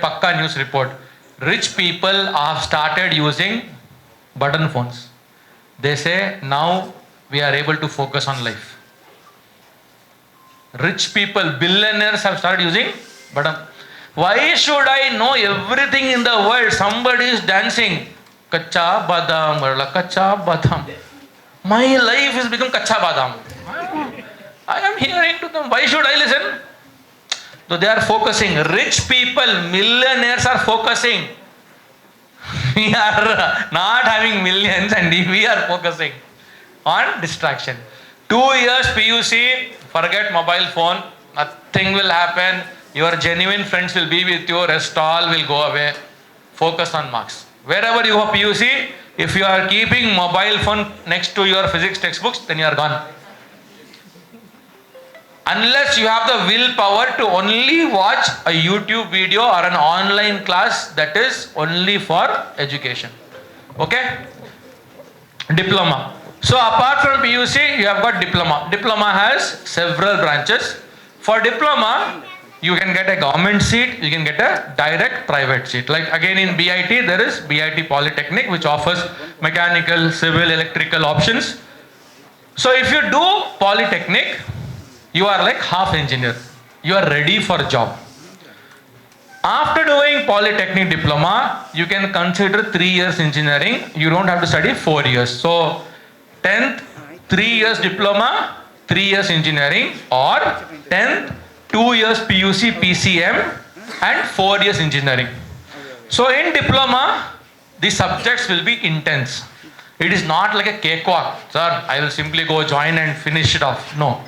Pakka news report. Rich people have started using button phones. They say now we are able to focus on life. Rich people, billionaires have started using button. Why should I know everything in the world? Somebody is dancing. Kacha badam, kacha badam. My life has become kacha badam. I am hearing to them. Why should I listen? So they are focusing. Rich people, millionaires are focusing. We are not having millions and we are focusing on distraction. 2 years PUC, forget mobile phone. Nothing will happen. Your genuine friends will be with you. Rest all will go away. Focus on marks. Wherever you have PUC, if you are keeping mobile phone next to your physics textbooks, then you are gone. Unless you have the willpower to only watch a YouTube video or an online class that is only for education. Okay? Diploma. So apart from PUC, you have got diploma. Diploma has several branches. For diploma, you can get a government seat, you can get a direct private seat. Like again in BIT, there is BIT Polytechnic which offers mechanical, civil, electrical options. So if you do Polytechnic, you are like half engineer. You are ready for a job. After doing Polytechnic diploma, you can consider 3 years engineering. You don't have to study 4 years. So 10th, 3 years diploma, 3 years engineering, or 10th, 2 years PUC, PCM, and 4 years engineering. So in diploma, the subjects will be intense. It is not like a cakewalk. Sir, I will simply go join and finish it off. No.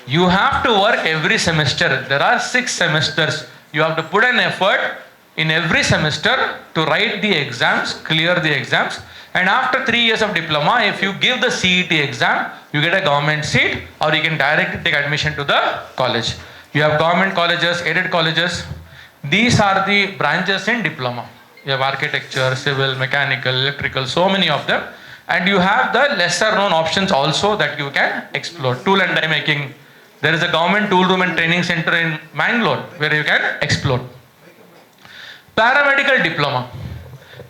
You have to work every semester. There are 6 semesters. You have to put an effort in every semester to write the exams, clear the exams. And after 3 years of diploma, if you give the CET exam, you get a government seat or you can directly take admission to the college. You have government colleges, aided colleges. These are the branches in diploma. You have architecture, civil, mechanical, electrical, so many of them. And you have the lesser known options also that you can explore. Tool and die making. There is a government tool room and training center in Mangalore where you can explore. Paramedical diploma.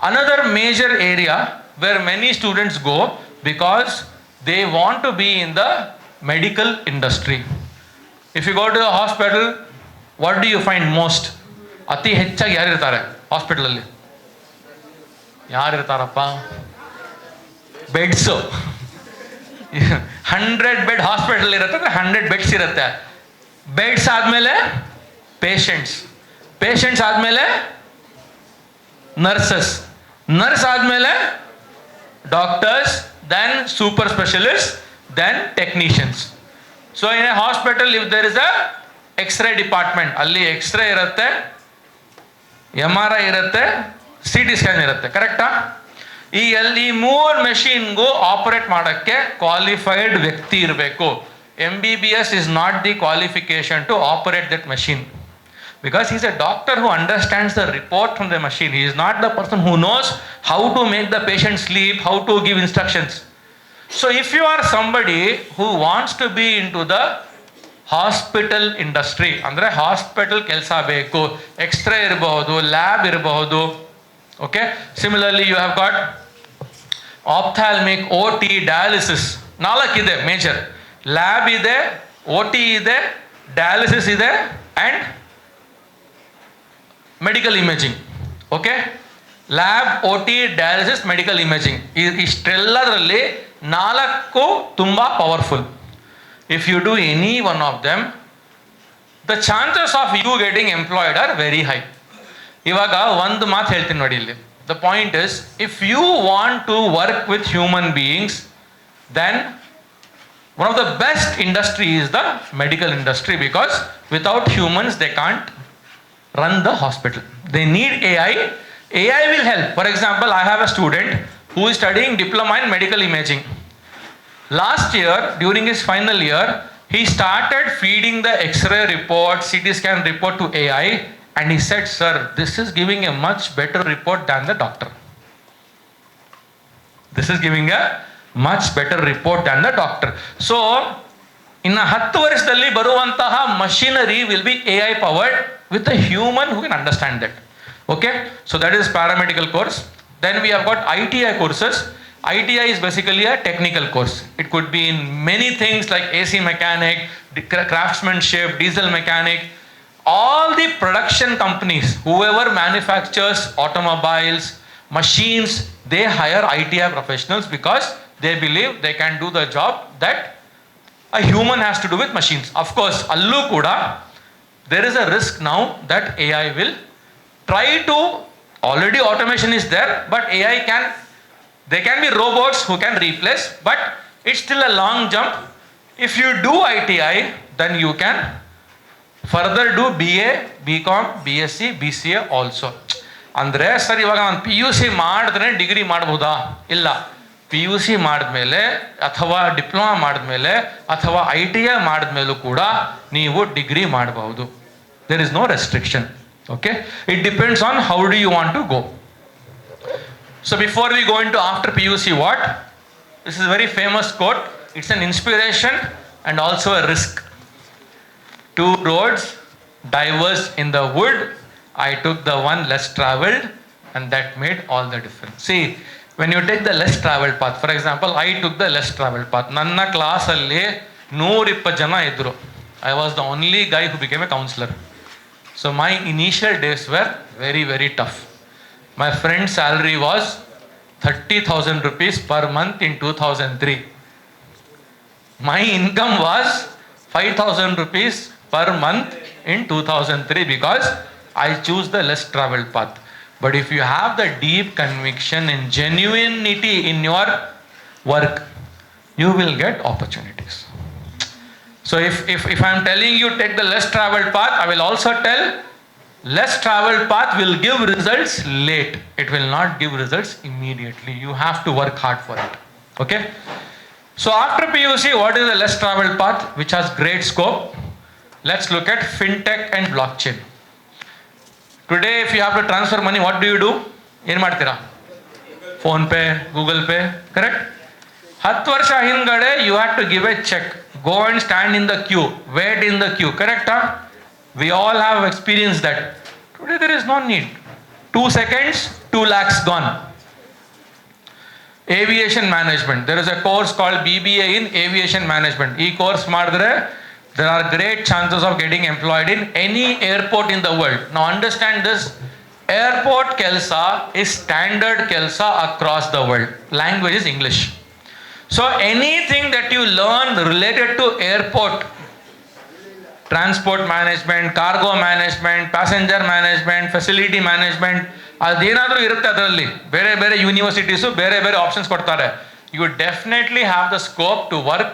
Another major area where many students go because they want to be in the medical industry. If you go to a hospital, what do you find most? ಅತಿ ಹೆಚ್ಚಾಗಿ ಯಾರು ಇರ್ತಾರೆ ಹಾಸ್ಪಿಟಲಲ್ಲಿ? ಯಾರು ಇರ್ತಾರಪ್ಪ? Beds. 100 bed hospital ಇರುತ್ತೆ, 100 beds ಇರುತ್ತೆ. Beds ಆದಮೇಲೆ patients, patients ಆದಮೇಲೆ ನರ್ಸಸ್, ನರ್ಸ್ ಆದಮೇಲೆ doctors, then super specialist, then technicians. So in a hospital if there is a x-ray department, ಅಲ್ಲಿ ಎಕ್ಸ್ರೇ ಇರುತ್ತೆ, MRI ಇರುತ್ತೆ, CT ಸ್ಕ್ಯಾನ್ ಇರುತ್ತೆ. ಕರೆಕ್ಟಾ? ಈ 3 ಮೆಷಿನ್ಗೂ ಆಪರೇಟ್ ಮಾಡೋಕ್ಕೆ ಕ್ವಾಲಿಫೈಡ್ ವ್ಯಕ್ತಿ ಇರಬೇಕು. MBBS is not the qualification to operate that machine because he is a doctor who understands the report from the machine. He is not the person who knows how to make the patient sleep, how to give instructions. So if you are somebody who wants to be into the hospital industry, ಅಂದರೆ hospital ಕೆಲಸ ಬೇಕು, x ray ಇರಬಹುದು, lab ಇರಬಹುದು. Okay, similarly you have got ophthalmic, OT, dialysis. 4 ಇದೆ major. Lab ಇದೆ, OT ಇದೆ, dialysis ಇದೆ, and medical imaging. Okay, lab, OT, dialysis, medical imaging, ಇಷ್ಟೆಲ್ಲದರಲ್ಲಿ 4 ತುಂಬ powerful. If you do any one of them, the chances of you getting employed are very high. ಇವಾಗ ಒಂದು ಮಾತು ಹೇಳ್ತೀನಿ ನೋಡಿ ಇಲ್ಲಿ. The point is, if you want to work with human beings, then one of the best industry is the medical industry because without humans they can't run the hospital. They need AI. AI will help. For example, I have a student who is studying diploma in medical imaging. Last year, during his final year, he started feeding the X-ray report, CT scan report to AI, and he said, "Sir, this is giving a much better report than the doctor. This is giving a much better report than the doctor." So ಇನ್ನು 10 ವರ್ಷದಲ್ಲಿ ಬರುವಂತಹ machinery will be AI powered with a human who can understand that. Okay, so that is paramedical course. Then we have got ITI courses. ITI is basically a technical course. It could be in many things like AC mechanic, craftsmanship, diesel mechanic. All the production companies, whoever manufactures automobiles, machines, they hire ITI professionals because they believe they can do the job that a human has to do with machines. Of course, allu kuda, there is a risk now that AI will try to, already automation is there, but there can be robots who can replace, but it's still a long jump. If you do ITI, then you can further do BA, BCom, BSc, BCA also. ಅಂದರೆ sir ಇವಾಗ ನಾನು PUC ಮಾಡಿದ್ರೆ degree ಮಾಡ್ಬೋದಾ? ಇಲ್ಲ. PUC ಮಾಡಿದ್ಮೇಲೆ ಅಥವಾ diploma ಮಾಡಿದ್ಮೇಲೆ ಅಥವಾ ITI ಮಾಡಿದ್ಮೇಲೂ ಕೂಡ ನೀವು ಡಿಗ್ರಿ ಮಾಡಬಹುದು. There is no restriction. Okay, it depends on how do you want to go. So before we go into after PUC what? This is very famous quote. It's an inspiration and also a risk. Two roads diverged in the wood. I took the one less traveled, and that made all the difference. See, when you take the less traveled path, for example, I took the less traveled path. ನನ್ನ ಕ್ಲಾಸಲ್ಲಿ 120 ಜನ ಇದ್ದರು. I was the only guy who became a counselor. So my initial days were very, very tough. My friend's salary was 30,000 rupees per month in 2003. My income was 5,000 rupees per month in 2003 because I choose the less traveled path. But if you have the deep conviction and genuinity in your work, you will get opportunities. So if I am telling you take the less traveled path, I will also tell less traveled path will give results late. It will not give results immediately. You have to work hard for it. Okay? So after PUC, what is the less traveled path which has great scope? Let's look at fintech and blockchain. Today, if you have to transfer money, what do you do? ಏನು ಮಾಡ್ತೀರಾ? Phone pay, Google pay, correct? 10 ವರ್ಷ ಹಿಂದ್ಗಡೆ you had to give a check, go and stand in the queue, wait in the queue, correct? We all have experienced that. Today there is no need. 2 seconds, 2 lakhs gone. Aviation management. There is a course called BBA in aviation management. ಈ course ಮಾಡಿದ್ರೆ there are great chances of getting employed in any airport in the world. Now understand this, airport kelsa is standard kelsa across the world. Language is English. So anything that you learn related to airport, transport management, cargo management, passenger management, facility management, ಅದೇನಾದರೂ ಇರುತ್ತೆ ಅದರಲ್ಲಿ. ಬೇರೆ ಬೇರೆ universities ಬೇರೆ ಬೇರೆ options ಕೊಡ್ತಾರೆ. You definitely have the scope to work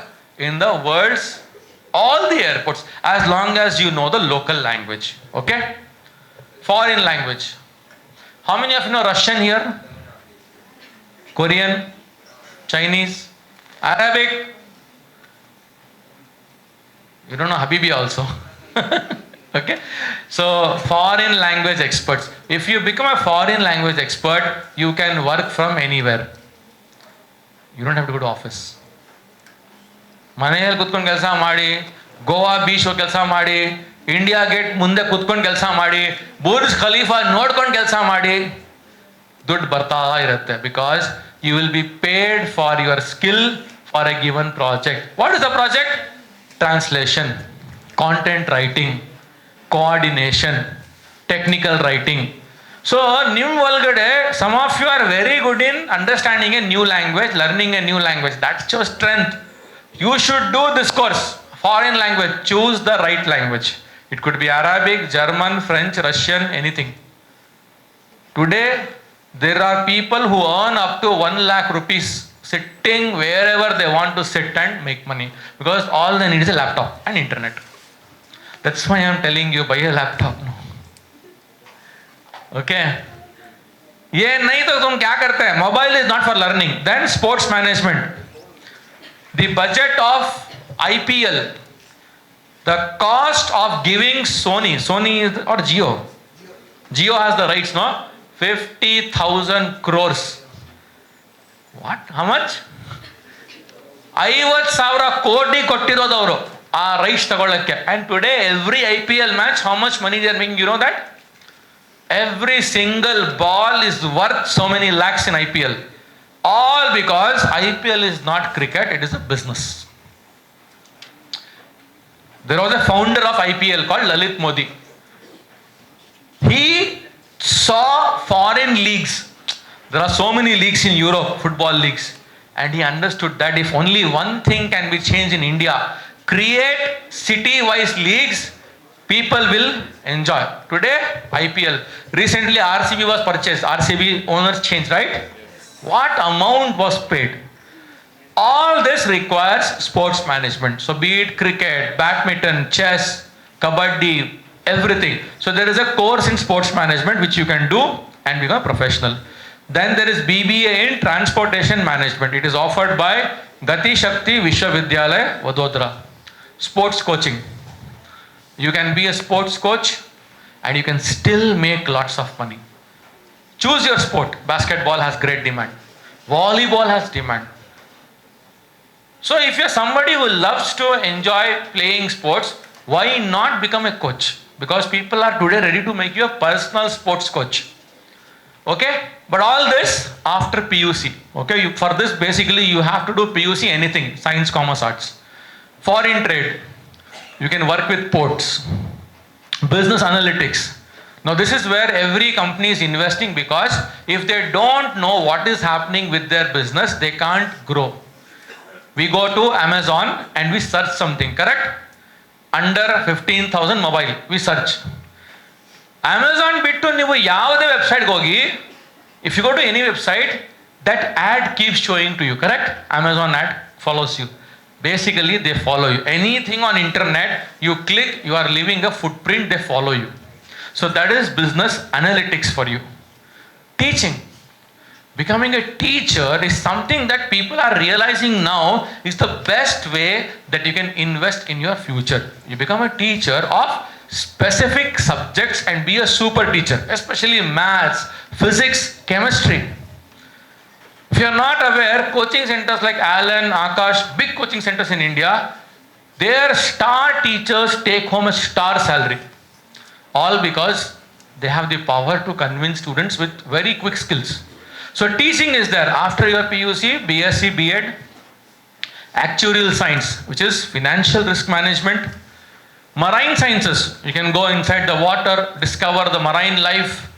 in the world's all the airports as long as you know the local language. Okay, foreign language. How many of you know Russian here? Korean, Chinese, Arabic? You don't know Habibi also. Okay, so foreign language experts. If you become a foreign language expert, you can work from anywhere. You don't have to go to office. ಮನೆಯಲ್ಲಿ ಕುತ್ಕೊಂಡು ಕೆಲಸ ಮಾಡಿ, Goa beach ಕೆಲಸ ಮಾಡಿ, India gate ಮುಂದೆ ಕುತ್ಕೊಂಡು ಕೆಲಸ ಮಾಡಿ, ಬುರ್ಜ್ ಖಲೀಫಾ ನೋಡ್ಕೊಂಡು ಕೆಲಸ ಮಾಡಿ, ದುಡ್ಡು ಬರ್ತಾ ಇರುತ್ತೆ. Because you will be paid for your skill for a given project. What is the project? Translation, content writing, coordination, technical writing. So ನಿಮ್ಮ ಒಳಗಡೆ some of you are very good in understanding a new language, learning a new language. That's your strength. You should do this course, foreign language. Choose the right language. It could be Arabic, German, French, Russian, anything. Today, there are people who earn up to 1 lakh rupees sitting wherever they want to sit and make money because all they need is a laptop and internet. That's why I am telling you, buy a laptop now. Okay? ये नहीं तो तुम क्या करते हैं? Mobile is not for learning. Then sports management. The budget of IPL, the cost of giving Sony or Jio has the rights, no? 50,000 crores. What? How much? 50,000 ಕೋಟಿ ಕೊಟ್ಟಿರೋದು ಅವರು ಆ rights ತಗೊಳ್ಳಕ್ಕೆ. And today every IPL match, how much money they are making? You know that? Every single ball is worth so many lakhs in IPL. All because IPL is not cricket, it is a business. There was a founder of IPL called Lalit Modi. He saw foreign leagues. There are so many leagues in Europe, football leagues. And he understood that if only one thing can be changed in India, create city-wise leagues, people will enjoy. Today, IPL. Recently, RCB was purchased. RCB owners changed, right? What amount was paid? All this requires sports management. So be it cricket, badminton, chess, kabaddi, everything. So there is a course in sports management which you can do and become a professional. Then there is BBA in transportation management. It is offered by Gati Shakti Vishwavidyalaya, Vadodara. Sports coaching. You can be a sports coach and you can still make lots of money. Choose your sport. Basketball has great demand. Volleyball has demand. So if you're somebody who loves to enjoy playing sports, why not become a coach? Because people are today ready to make you a personal sports coach. Okay? But all this after PUC. Okay? For this basically you have to do PUC anything. Science, commerce, arts. Foreign trade. You can work with ports. Business analytics. Now this is where every company is investing, because if they don't know what is happening with their business, they can't grow. We go to Amazon and we search something, correct? Under 15,000 mobile, we search. Amazon bittu ನೀವು ಯಾವುದೇ website ಹೋಗಿ, if you go to any website, that ad keeps showing to you, correct? Amazon ad follows you. Basically, they follow you. Anything on internet, you click, you are leaving a footprint, they follow you. So that is business analytics for you. Teaching. Becoming a teacher is something that people are realizing now is the best way that you can invest in your future. You become a teacher of specific subjects and be a super teacher, especially maths, physics, chemistry. If you are not aware, coaching centers like Allen, Akash, big coaching centers in India, their star teachers take home a star salary. All because they have the power to convince students with very quick skills. So teaching is there. After your PUC, BSc, B.Ed, actuarial science, which is financial risk management, marine sciences. You can go inside the water, discover the marine life,